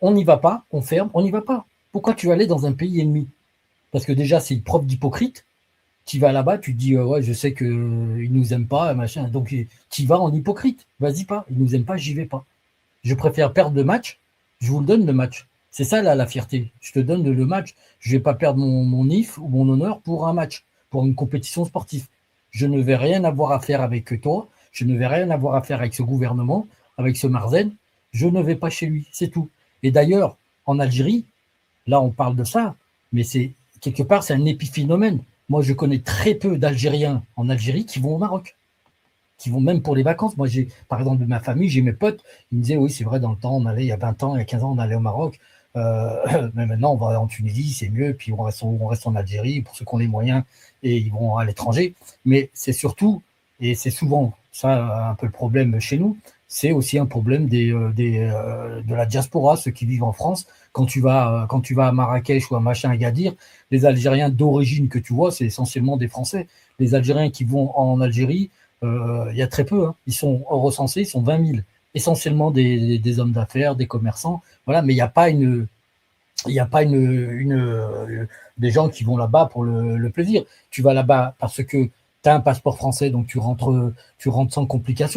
on n'y va pas, on ferme, on n'y va pas. Pourquoi tu vas aller dans un pays ennemi? Parce que déjà, c'est une preuve d'hypocrite. Tu vas là-bas, tu te dis, ouais, je sais qu'ils ne nous aiment pas, machin. Donc, tu vas en hypocrite. Vas-y pas. Ils ne nous aiment pas, j'y vais pas. Je préfère perdre le match. Je vous le donne, le match. C'est ça, là, la fierté. Je te donne le match. Je ne vais pas perdre mon IF ou mon honneur pour un match, pour une compétition sportive. Je ne vais rien avoir à faire avec toi. Je ne vais rien avoir à faire avec ce gouvernement, avec ce Marzen. Je ne vais pas chez lui. C'est tout. Et d'ailleurs, en Algérie, là, on parle de ça, mais c'est quelque part, c'est un épiphénomène. Moi, je connais très peu d'Algériens en Algérie qui vont au Maroc, qui vont même pour les vacances. Moi, par exemple, de ma famille, j'ai mes potes, ils me disaient, oui, c'est vrai, dans le temps, on allait, il y a 20 ans, il y a 15 ans, on allait au Maroc. Mais maintenant, on va en Tunisie, c'est mieux, puis on reste en Algérie, pour ceux qui ont les moyens, et ils vont à l'étranger. Mais c'est surtout, et c'est souvent ça un peu le problème chez nous, c'est aussi un problème de la diaspora, ceux qui vivent en France. Quand tu vas à Marrakech ou à machin Agadir, les Algériens d'origine que tu vois, c'est essentiellement des Français. Les Algériens qui vont en Algérie, il y a très peu. Hein. Ils sont recensés, ils sont 20 000. Essentiellement des hommes d'affaires, des commerçants. Voilà, mais il n'y a pas des gens qui vont là-bas pour le plaisir. Tu vas là-bas parce que tu as un passeport français, donc tu rentres sans complication.